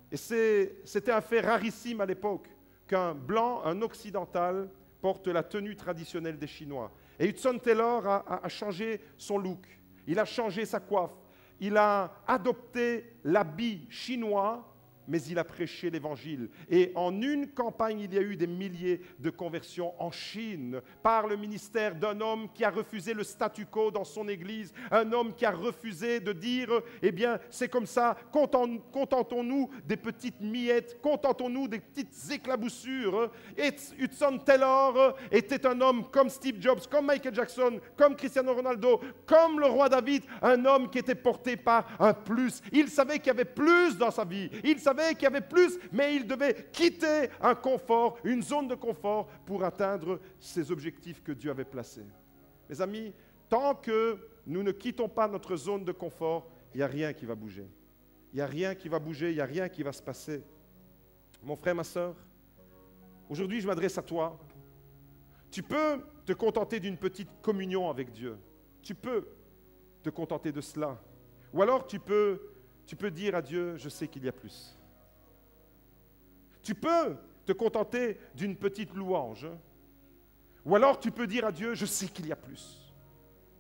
Et c'était un fait rarissime à l'époque qu'un blanc, un occidental, porte la tenue traditionnelle des Chinois. Et Hudson Taylor a changé son look, il a changé sa coiffe, il a adopté l'habit chinois, mais il a prêché l'Évangile. Et en une campagne, il y a eu des milliers de conversions en Chine par le ministère d'un homme qui a refusé le statu quo dans son église, un homme qui a refusé de dire, eh bien, c'est comme ça, contentons-nous des petites miettes, contentons-nous des petites éclaboussures. Et Hudson Taylor était un homme comme Steve Jobs, comme Michael Jackson, comme Cristiano Ronaldo, comme le roi David, un homme qui était porté par un plus. Il savait qu'il y avait plus dans sa vie. Il savait qu'il y avait plus, mais il devait quitter un confort, une zone de confort pour atteindre ses objectifs que Dieu avait placés. Mes amis, tant que nous ne quittons pas notre zone de confort, il n'y a rien qui va bouger. Il n'y a rien qui va bouger, il n'y a rien qui va se passer. Mon frère, ma sœur, aujourd'hui je m'adresse à toi. Tu peux te contenter d'une petite communion avec Dieu. Tu peux te contenter de cela. Ou alors tu peux dire à Dieu, je sais qu'il y a plus. Tu peux te contenter d'une petite louange. Ou alors tu peux dire à Dieu, je sais qu'il y a plus.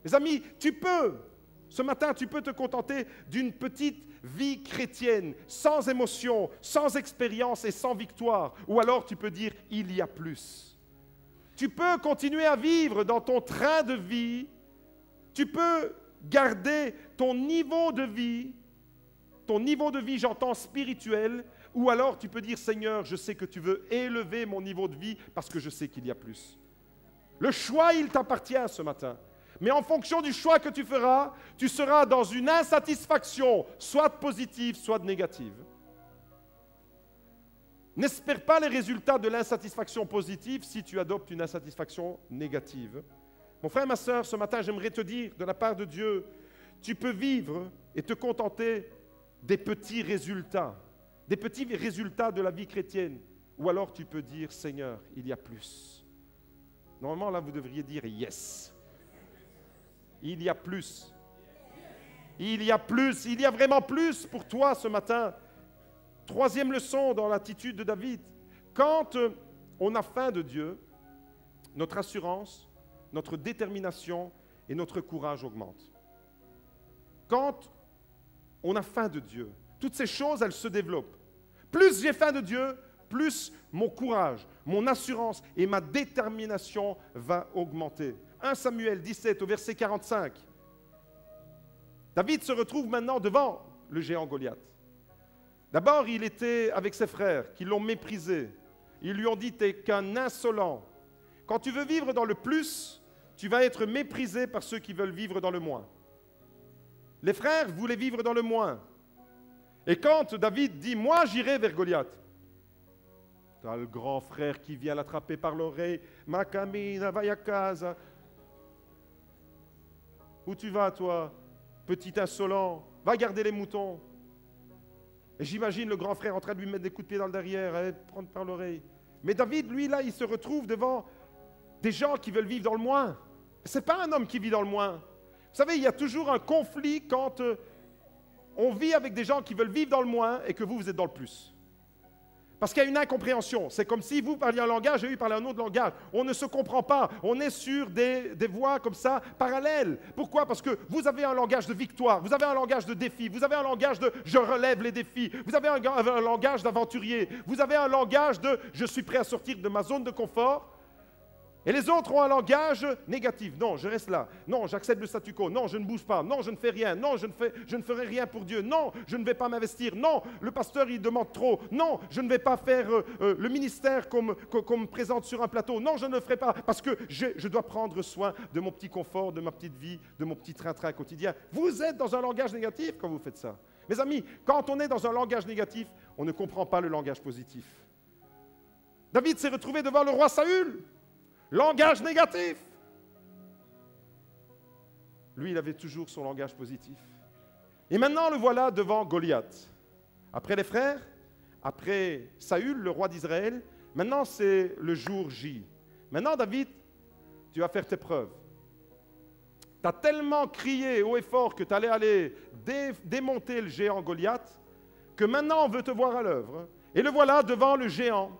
Mes amis, ce matin, tu peux te contenter d'une petite vie chrétienne, sans émotion, sans expérience et sans victoire. Ou alors tu peux dire, il y a plus. Tu peux continuer à vivre dans ton train de vie. Tu peux garder ton niveau de vie, j'entends spirituel, ou alors tu peux dire, Seigneur, je sais que tu veux élever mon niveau de vie parce que je sais qu'il y a plus. Le choix, il t'appartient ce matin. Mais en fonction du choix que tu feras, tu seras dans une insatisfaction, soit positive, soit négative. N'espère pas les résultats de l'insatisfaction positive si tu adoptes une insatisfaction négative. Mon frère, ma sœur, ce matin, j'aimerais te dire, de la part de Dieu, tu peux vivre et te contenter des petits résultats de la vie chrétienne. Ou alors tu peux dire, Seigneur, il y a plus. Normalement, là, vous devriez dire, yes. Il y a plus. Il y a plus. Il y a vraiment plus pour toi ce matin. Troisième leçon dans l'attitude de David. Quand on a faim de Dieu, notre assurance, notre détermination et notre courage augmentent. Quand on a faim de Dieu, toutes ces choses, elles se développent. Plus j'ai faim de Dieu, plus mon courage, mon assurance et ma détermination va augmenter. 1 Samuel 17 au verset 45. David se retrouve maintenant devant le géant Goliath. D'abord, il était avec ses frères qui l'ont méprisé. Ils lui ont dit, t'es qu'un insolent. Quand tu veux vivre dans le plus, tu vas être méprisé par ceux qui veulent vivre dans le moins. Les frères voulaient vivre dans le moins. Et quand David dit, moi j'irai vers Goliath, tu as le grand frère qui vient l'attraper par l'oreille, Makamina, va à casa. Où tu vas toi, petit insolent? Va garder les moutons. Et j'imagine le grand frère en train de lui mettre des coups de pied dans le derrière, prendre par l'oreille. Mais David, lui, là, il se retrouve devant des gens qui veulent vivre dans le moins. Ce n'est pas un homme qui vit dans le moins. Vous savez, il y a toujours un conflit quand on vit avec des gens qui veulent vivre dans le moins et que vous êtes dans le plus. Parce qu'il y a une incompréhension. C'est comme si vous parliez un langage et lui parlait un autre langage. On ne se comprend pas. On est sur des voies comme ça, parallèles. Pourquoi? Parce que vous avez un langage de victoire, vous avez un langage de défi, vous avez un langage de « je relève les défis », vous avez un langage d'aventurier, vous avez un langage de « je suis prêt à sortir de ma zone de confort ». Et les autres ont un langage négatif. Non, je reste là. Non, j'accepte le statu quo. Non, je ne bouge pas. Non, je ne fais rien. Non, je ne ferai rien pour Dieu. Non, je ne vais pas m'investir. Non, le pasteur, il demande trop. Non, je ne vais pas faire le ministère qu'on me présente sur un plateau. Non, je ne le ferai pas parce que je dois prendre soin de mon petit confort, de ma petite vie, de mon petit train-train quotidien. Vous êtes dans un langage négatif quand vous faites ça. Mes amis, quand on est dans un langage négatif, on ne comprend pas le langage positif. David s'est retrouvé devant le roi Saül. Langage négatif. Lui, il avait toujours son langage positif. Et maintenant, le voilà devant Goliath. Après les frères, après Saül, le roi d'Israël, maintenant c'est le jour J. Maintenant, David, tu vas faire tes preuves. Tu as tellement crié haut et fort que tu allais aller démonter le géant Goliath, que maintenant on veut te voir à l'œuvre. Et le voilà devant le géant.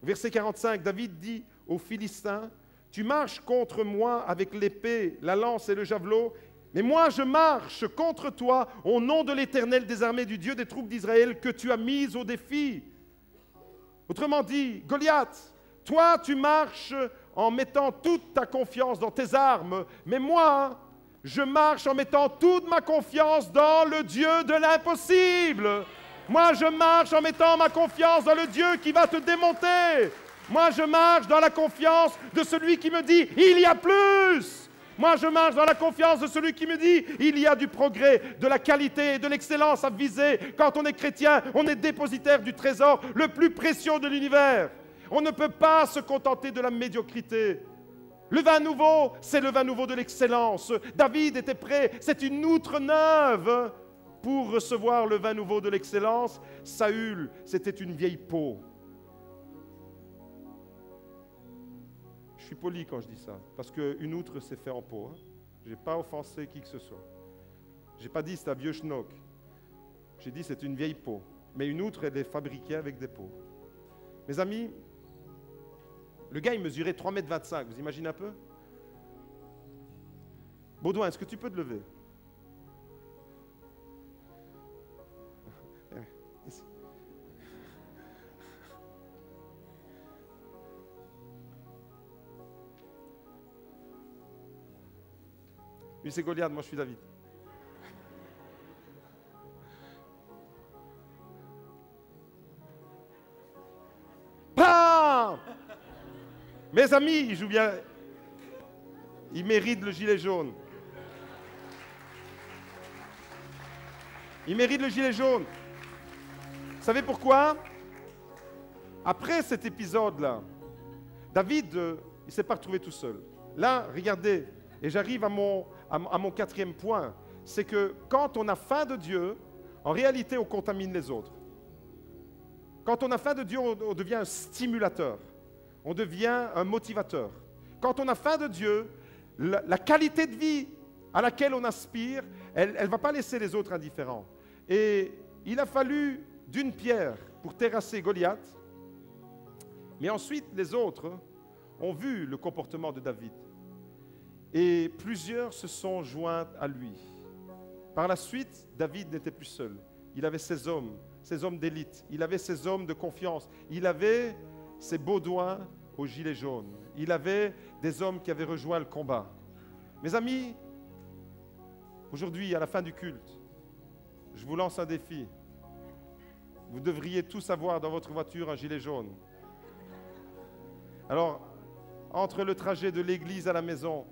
Verset 45, David dit aux Philistins, « Tu marches contre moi avec l'épée, la lance et le javelot, mais moi je marche contre toi au nom de l'Éternel des armées, du Dieu des troupes d'Israël, que tu as mis au défi. » Autrement dit, Goliath, toi tu marches en mettant toute ta confiance dans tes armes, mais moi, je marche en mettant toute ma confiance dans le Dieu de l'impossible. Moi, je marche en mettant ma confiance dans le Dieu qui va te démonter. Moi, je marche dans la confiance de celui qui me dit « il y a plus ». Moi, je marche dans la confiance de celui qui me dit « il y a du progrès, de la qualité et de l'excellence à viser ». Quand on est chrétien, on est dépositaire du trésor le plus précieux de l'univers. On ne peut pas se contenter de la médiocrité. Le vin nouveau, c'est le vin nouveau de l'excellence. David était prêt, c'est une outre neuve pour recevoir le vin nouveau de l'excellence. Saül, c'était une vieille peau. Je suis poli quand je dis ça, parce qu'une outre, c'est fait en peau. Hein. Je n'ai pas offensé qui que ce soit. Je n'ai pas dit c'est un vieux schnock. J'ai dit c'est une vieille peau. Mais une outre, elle est fabriquée avec des peaux. Mes amis, le gars, il mesurait 3,25 m. Vous imaginez un peu? Baudouin, est-ce que tu peux te lever? Lui, c'est Goliath, moi, je suis David. Bam! Mes amis, il joue bien. Il mérite le gilet jaune. Il mérite le gilet jaune. Vous savez pourquoi? Après cet épisode-là, David, il ne s'est pas retrouvé tout seul. Là, regardez, et j'arrive à mon quatrième point, c'est que quand on a faim de Dieu, en réalité, on contamine les autres. Quand on a faim de Dieu, on devient un stimulateur. On devient un motivateur. Quand on a faim de Dieu, la qualité de vie à laquelle on aspire, elle ne va pas laisser les autres indifférents. Et il a fallu d'une pierre pour terrasser Goliath, mais ensuite les autres ont vu le comportement de David. Et plusieurs se sont joints à lui. Par la suite, David n'était plus seul. Il avait ses hommes d'élite. Il avait ses hommes de confiance. Il avait ses Baudouins au gilet jaune. Il avait des hommes qui avaient rejoint le combat. Mes amis, aujourd'hui, à la fin du culte, je vous lance un défi. Vous devriez tous avoir dans votre voiture un gilet jaune. Alors, entre le trajet de l'église à la maison,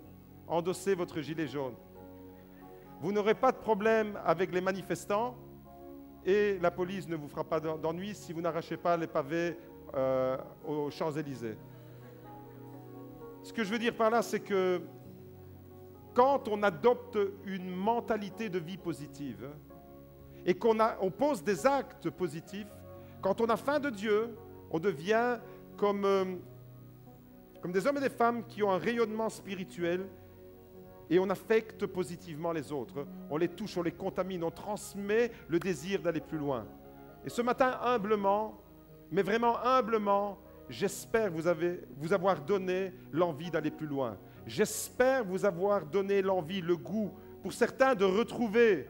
endossez votre gilet jaune. Vous n'aurez pas de problème avec les manifestants et la police ne vous fera pas d'ennui si vous n'arrachez pas les pavés aux Champs-Élysées. Ce que je veux dire par là, c'est que quand on adopte une mentalité de vie positive et qu'on pose des actes positifs, quand on a faim de Dieu, on devient comme des hommes et des femmes qui ont un rayonnement spirituel et on affecte positivement les autres. On les touche, on les contamine, on transmet le désir d'aller plus loin. Et ce matin, humblement, mais vraiment humblement, j'espère vous avoir donné l'envie d'aller plus loin. J'espère vous avoir donné l'envie, le goût, pour certains, de retrouver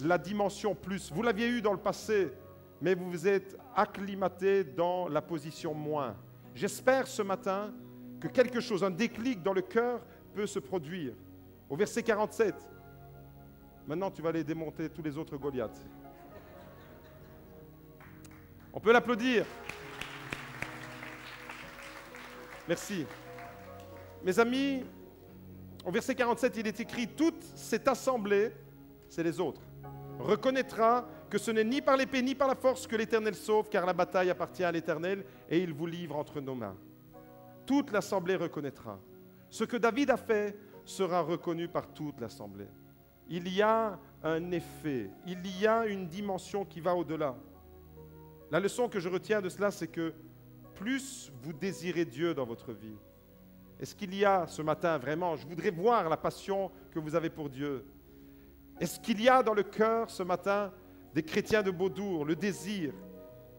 la dimension plus. Vous l'aviez eu dans le passé, mais vous vous êtes acclimaté dans la position moins. J'espère ce matin que quelque chose, un déclic dans le cœur peut se produire. Au verset 47, maintenant tu vas aller démonter tous les autres Goliaths. On peut l'applaudir. Merci. Mes amis, au verset 47, il est écrit « Toute cette assemblée, c'est les autres, reconnaîtra que ce n'est ni par l'épée ni par la force que l'Éternel sauve, car la bataille appartient à l'Éternel et il vous livre entre nos mains. » Toute l'assemblée reconnaîtra. Ce que David a fait sera reconnu par toute l'assemblée. Il y a un effet, il y a une dimension qui va au-delà. La leçon que je retiens de cela, c'est que plus vous désirez Dieu dans votre vie, est-ce qu'il y a ce matin vraiment, je voudrais voir la passion que vous avez pour Dieu. Est-ce qu'il y a dans le cœur ce matin des chrétiens de Beaudour le désir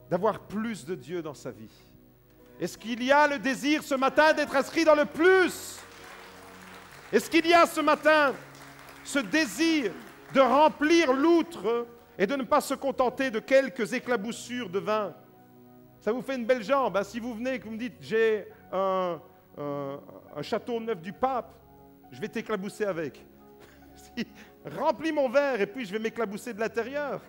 d'avoir plus de Dieu dans sa vie? Est-ce qu'il y a le désir ce matin d'être inscrit dans le plus? Est-ce qu'il y a ce matin ce désir de remplir l'outre et de ne pas se contenter de quelques éclaboussures de vin? Ça vous fait une belle jambe. Hein? Si vous venez et que vous me dites « j'ai un château neuf du pape », je vais t'éclabousser avec. Remplis mon verre et puis je vais m'éclabousser de l'intérieur.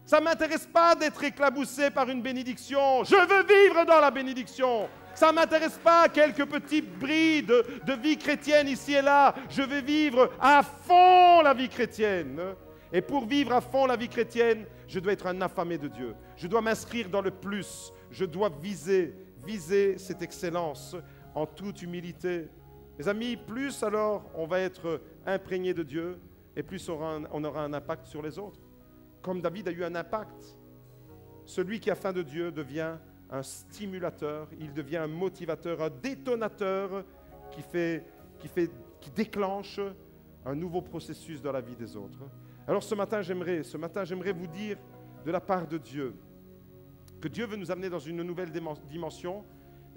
Ça ne m'intéresse pas d'être éclaboussé par une bénédiction. Je veux vivre dans la bénédiction. Ça ne m'intéresse pas quelques petits bris de vie chrétienne ici et là. Je veux vivre à fond la vie chrétienne. Et pour vivre à fond la vie chrétienne, je dois être un affamé de Dieu. Je dois m'inscrire dans le plus. Je dois viser cette excellence en toute humilité. Mes amis, plus alors on va être imprégné de Dieu et plus on aura un impact sur les autres. Comme David a eu un impact. Celui qui a faim de Dieu devient un stimulateur, il devient un motivateur, un détonateur qui déclenche un nouveau processus dans la vie des autres. Alors ce matin, j'aimerais vous dire de la part de Dieu que Dieu veut nous amener dans une nouvelle dimension,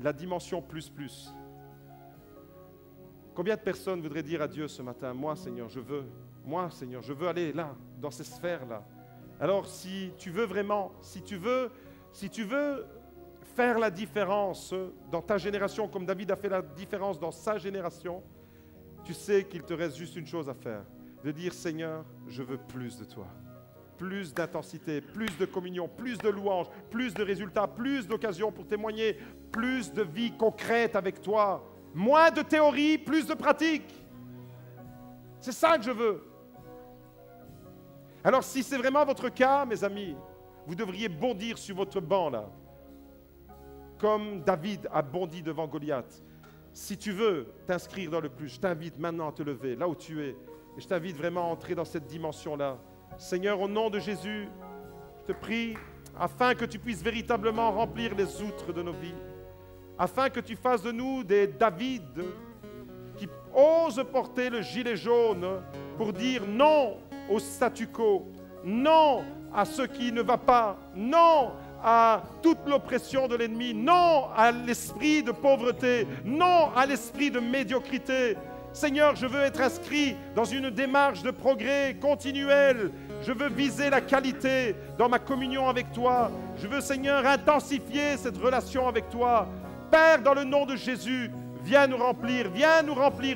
la dimension plus. Combien de personnes voudraient dire à Dieu ce matin, moi Seigneur, je veux aller là, dans ces sphères-là. Alors si tu veux vraiment, si tu veux faire la différence dans ta génération, comme David a fait la différence dans sa génération, tu sais qu'il te reste juste une chose à faire, de dire Seigneur, je veux plus de toi. Plus d'intensité, plus de communion, plus de louanges, plus de résultats, plus d'occasions pour témoigner, plus de vie concrète avec toi. Moins de théorie, plus de pratique. C'est ça que je veux. Alors si c'est vraiment votre cas, mes amis, vous devriez bondir sur votre banc là. Comme David a bondi devant Goliath. Si tu veux t'inscrire dans le plus, je t'invite maintenant à te lever, là où tu es. Et je t'invite vraiment à entrer dans cette dimension-là. Seigneur, au nom de Jésus, je te prie, afin que tu puisses véritablement remplir les outres de nos vies. Afin que tu fasses de nous des David qui osent porter le gilet jaune pour dire non au statu quo, non à ce qui ne va pas, non à toute l'oppression de l'ennemi, non à l'esprit de pauvreté, non à l'esprit de médiocrité. Seigneur, je veux être inscrit dans une démarche de progrès continuel. Je veux viser la qualité dans ma communion avec toi. Je veux, Seigneur, intensifier cette relation avec toi. Père, dans le nom de Jésus, viens nous remplir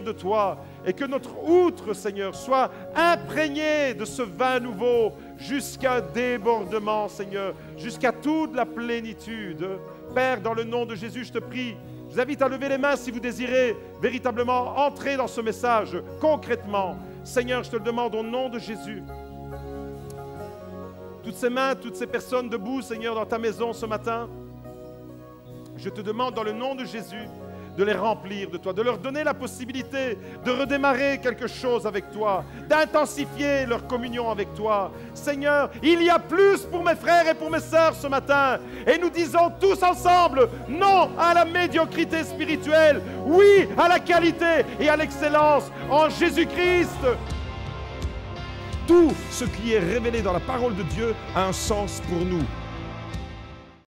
de toi. Et que notre outre, Seigneur, soit imprégnée de ce vin nouveau jusqu'à débordement, Seigneur, jusqu'à toute la plénitude. Père, dans le nom de Jésus, je te prie, je vous invite à lever les mains si vous désirez véritablement entrer dans ce message concrètement. Seigneur, je te le demande au nom de Jésus. Toutes ces mains, toutes ces personnes debout, Seigneur, dans ta maison ce matin, je te demande dans le nom de Jésus de les remplir de toi, de leur donner la possibilité de redémarrer quelque chose avec toi, d'intensifier leur communion avec toi. Seigneur, il y a plus pour mes frères et pour mes sœurs ce matin. Et nous disons tous ensemble non à la médiocrité spirituelle, oui à la qualité et à l'excellence en Jésus-Christ. Tout ce qui est révélé dans la parole de Dieu a un sens pour nous.